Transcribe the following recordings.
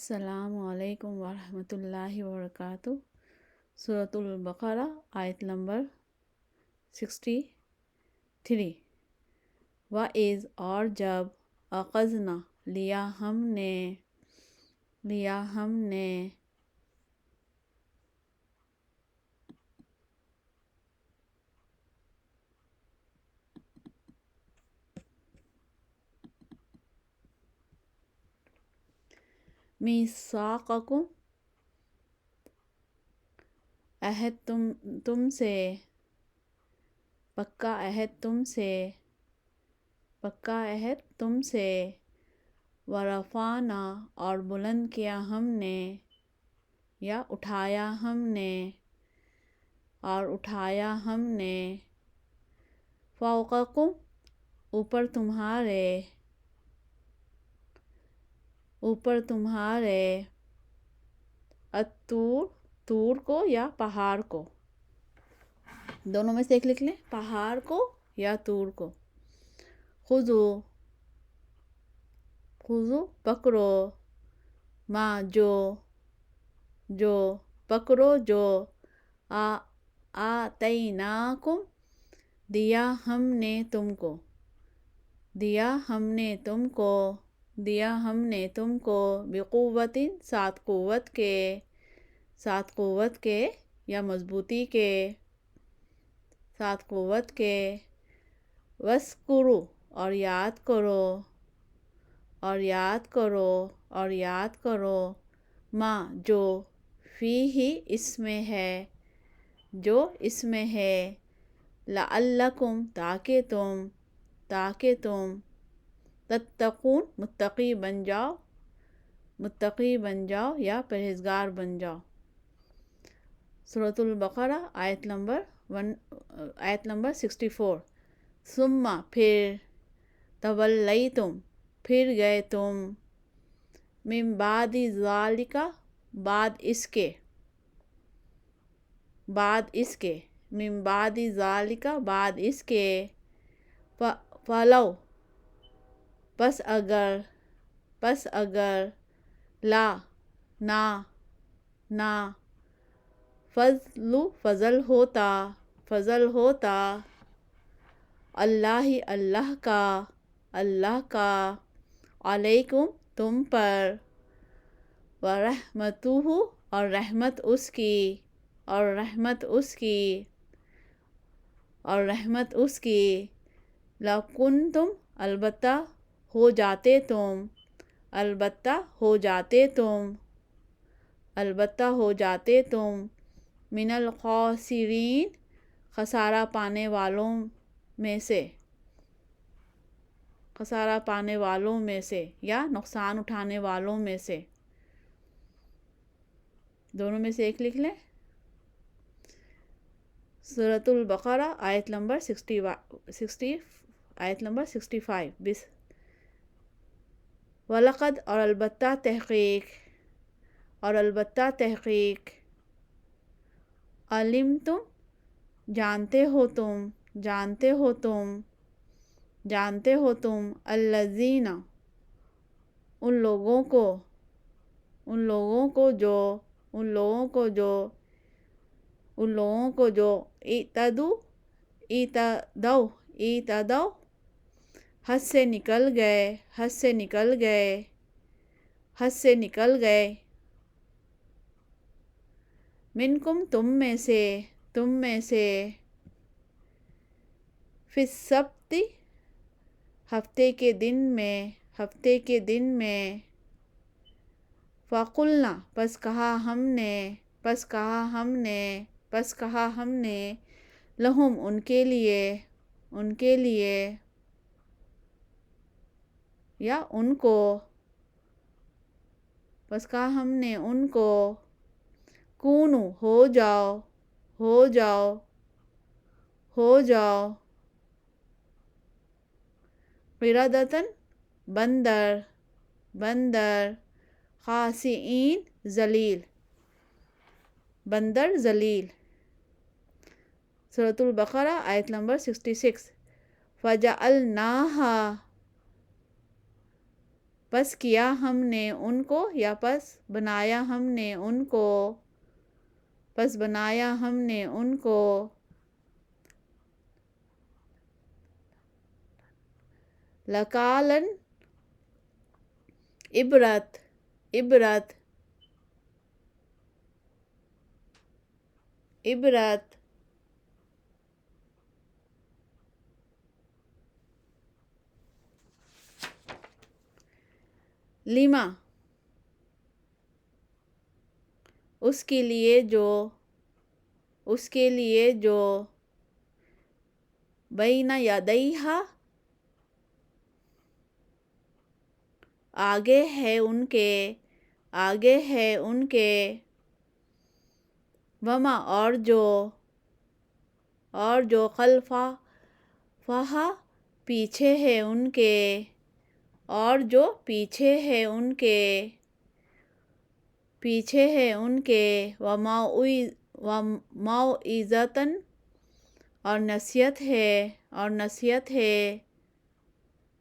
السلام علیکم ورحمۃ اللہ وبرکاتہ۔ سورۃ البقرہ آیت نمبر 63۔ وَإِذْ اور جب اخذنا لیا ہم نے میثاقکم عہد تم سے، پکا عہد تم سے، ورفعنا اور بلند کیا ہم نے یا اٹھایا ہم نے فوقکم اوپر تمہارے طور کو یا پہاڑ کو، دونوں میں سے ایک لکھ لیں، پہاڑ کو یا طور کو۔ خذو پکڑو، ما جو پکڑو جو آتیناکم دیا ہم نے تم کو بقوت ساتھ قوت کے یا مضبوطی کے، وَاذْکُرُوا اور یاد کرو ما جو فیہ اس میں ہے لعلکم تاکہ تم تتقون متقی بن جاؤ یا پرہیزگار بن جاؤ۔ سورۃ البقرہ آیت نمبر 64۔ ثم پھر تولیتم پھر گئے تم، من بعد ذالک بعد اس کے، فلو پس اگر نہ فضل ہوتا اللہ کا علیکم تم پر، ورحمتہ اور رحمت اس کی، لکنتم البتہ ہو جاتے تم من الخاسرین خسارہ پانے والوں میں سے یا نقصان اٹھانے والوں میں سے، دونوں میں سے ایک لکھ لیں۔ سورۃ البقرہ آیت نمبر 65۔ وَلَقَدْ اور البتہ تحقیق، علمتم جانتے ہو تم الذین ان لوگوں کو جو اعتدوا حد سے نکل گئے، منکم تم میں سے، فی السبت ہفتے کے دن میں، فقلنا پس کہا ہم نے لہم ان کے لیے یا ان کو، پس کہا ہم نے ان کو، کونو ہو جاؤ قردۃ بندر خاسئین ذلیل۔ سورۃ البقرہ آیت نمبر 66۔ فجعلناہا پس کیا ہم نے ان کو یا پس بنایا ہم نے ان کو، پس بنایا ہم نے ان کو، لکالن عبرت، عبرت، عبرت، لما، اس کے لیے جو، اس کے لیے جو، بین یدیہا، آگے ہے ان کے، آگے ہے ان کے، وما، اور جو خلفہ، فہا، پیچھے ہے ان کے، اور جو پیچھے ہے ان کے، پیچھے ہے ان کے، وموعظۃً، اور نصیحت ہے، اور نصیحت ہے،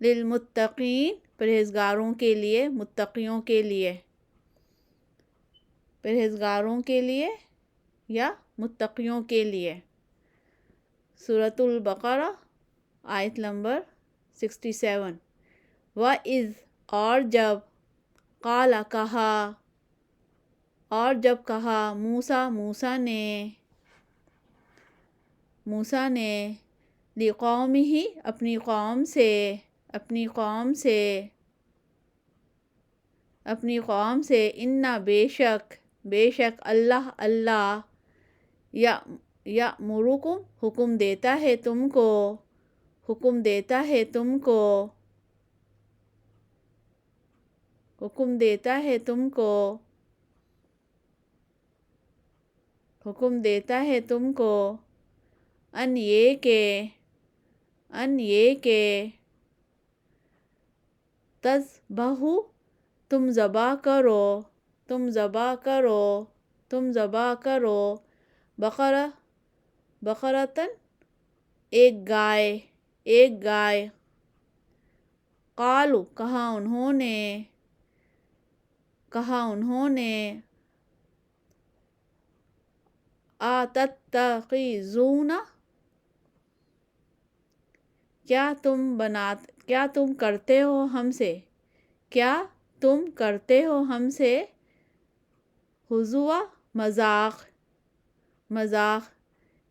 للمتقین، پرہیزگاروں کے لیے، متقیوں کے لیے، پرہیزگاروں کے لیے یا متقیوں کے لیے۔ سورۃ البقرہ آیت نمبر 67۔ وَإِذْ، اور جب، قال، کہا، اور جب کہا، موسیٰ نے لقومہ، اپنی قوم سے، اپنی قوم سے، اپنی قوم سے، انا، بے شک، بے شک اللہ یأمرکم، حکم دیتا ہے تم کو، حکم دیتا ہے تم کو، حکم دیتا ہے تم کو، حکم دیتا ہے تم کو، ان یہ کہ تذبحوا، تم ذبح کرو، تم ذبح کرو، تم ذبح کرو، بقرۃ، ایک گائے، ایک گائے، قالوا، کہا انہوں نے، اتتخذون، کیا تم کرتے ہو ہم سے، کیا تم کرتے ہو ہم سے، ہزوا، مذاق، مذاق،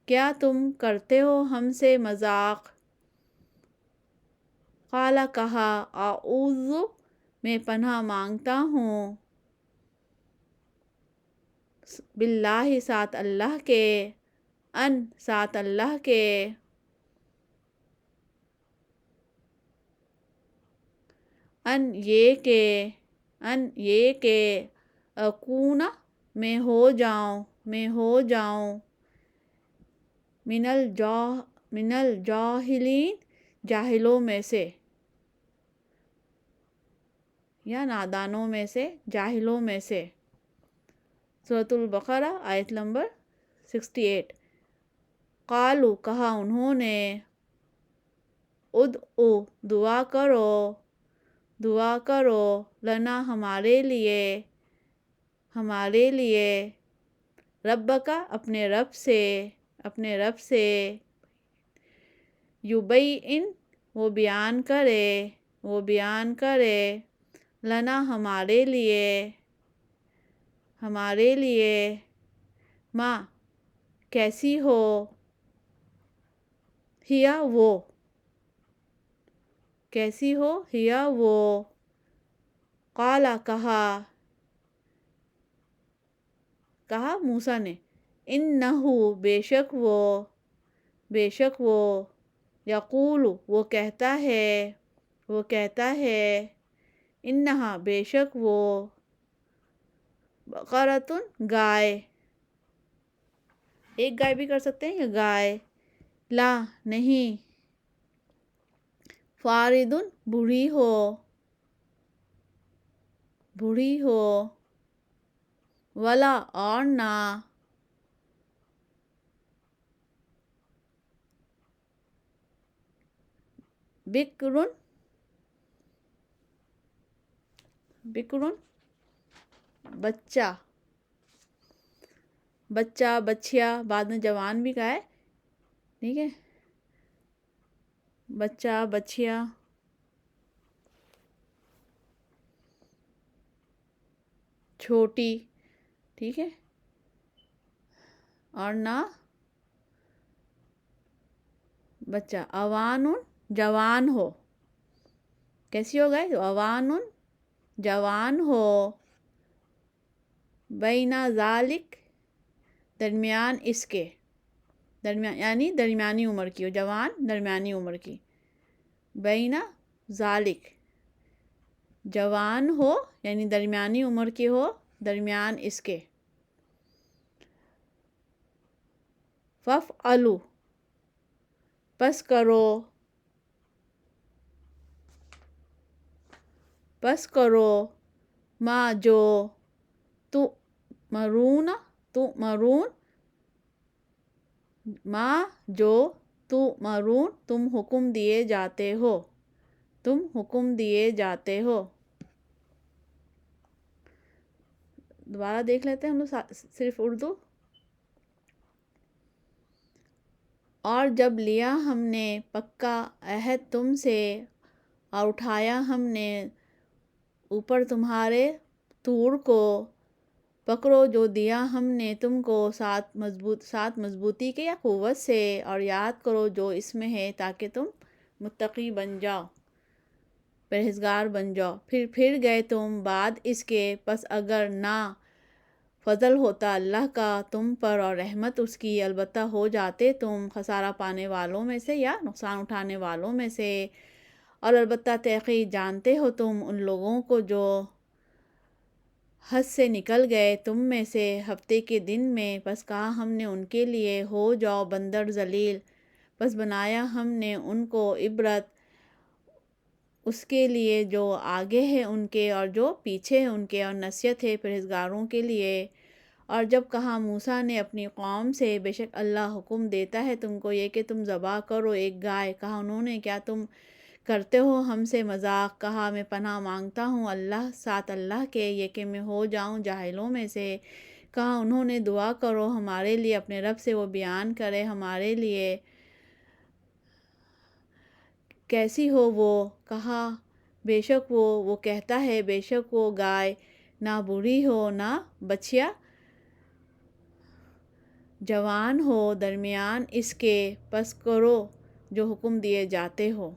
کیا تم کرتے ہو ہم سے مذاق، قال، کہا، اعوذ، میں پناہ مانگتا ہوں، باللہ، ساتھ اللہ کے، ساتھ اللہ کے، ان یہ کہ اکون، میں ہو جاؤں، من الجاہلین، جاہلوں میں سے، یا نادانوں میں سے، جاہلوں میں سے۔ سورۃ البقرہ آیت نمبر 68۔ قالوا، کہا انہوں نے، ادعو، دعا کرو، دعا کرو، لنا، ہمارے لیے، ربک، اپنے رب سے، یبین، وہ بیان کرے، لنا، ہمارے لیے، ما، کیسی ہو، ہیا، وہ، کیسی ہو، ہیا، وہ، قال، کہا موسیٰ نے، انہ، بے شک وہ، یقول، وہ کہتا ہے، انہا، بے شک وہ، بقرۃ، گائے، ایک گائے بھی کر سکتے ہیں، یا گائے، لا، نہیں، فارض، بوڑھی ہو، ولا، اور نہ، بکر، بکرن بچہ، بچہ بچیا بعد میں جوان بھی کہا ہے، ٹھیک ہے، بچہ بچیا، چھوٹی، ٹھیک ہے، اور نہ بچہ، اوان جوان ہو، کیسی ہو گئے؟ اوان جوان ہو، بینا ذالک درمیان اس کے، درمیان یعنی درمیانی عمر کی ہو، جوان درمیانی عمر کی، بینا ذالک جوان ہو یعنی درمیانی عمر کی ہو، درمیان اس کے، فَافْعَلُوا پس کرو ما جو تُؤْمَرُونَ ما جو تُؤْمَرُون تم حکم دیے جاتے ہو، دوبارہ دیکھ لیتے ہیں ہم لوگ صرف اردو۔ اور جب لیا ہم نے پکا عہد تم سے اور اٹھایا ہم نے اوپر تمہارے طور کو، پکڑو جو دیا ہم نے تم کو ساتھ مضبوطی کے یا قوت سے، اور یاد کرو جو اس میں ہے تاکہ تم متقی بن جاؤ، پرہیزگار بن جاؤ۔ پھر گئے تم بعد اس کے، پس اگر نہ فضل ہوتا اللہ کا تم پر اور رحمت اس کی، البتہ ہو جاتے تم خسارہ پانے والوں میں سے یا نقصان اٹھانے والوں میں سے، اور البتہ تحقیق جانتے ہو تم ان لوگوں کو جو حد سے نکل گئے تم میں سے ہفتے کے دن میں، پس کہا ہم نے ان کے لیے ہو جاؤ بندر ذلیل، پس بنایا ہم نے ان کو عبرت اس کے لیے جو آگے ہے ان کے اور جو پیچھے ہے ان کے، اور نصیحت ہے پرہیزگاروں کے لیے۔ اور جب کہا موسیٰ نے اپنی قوم سے، بے شک اللہ حکم دیتا ہے تم کو یہ کہ تم ذبح کرو ایک گائے، کہا انہوں نے کیا تم کرتے ہو ہم سے مذاق؟ کہا میں پناہ مانگتا ہوں اللہ کے یہ کہ میں ہو جاؤں جاہلوں میں سے۔ کہا انہوں نے دعا کرو ہمارے لیے اپنے رب سے، وہ بیان کرے ہمارے لیے کیسی ہو وہ۔ کہا بے شک وہ کہتا ہے بے شک وہ گائے نہ بری ہو نہ بچیا جوان ہو، درمیان اس کے، پس کرو جو حکم دیے جاتے ہو۔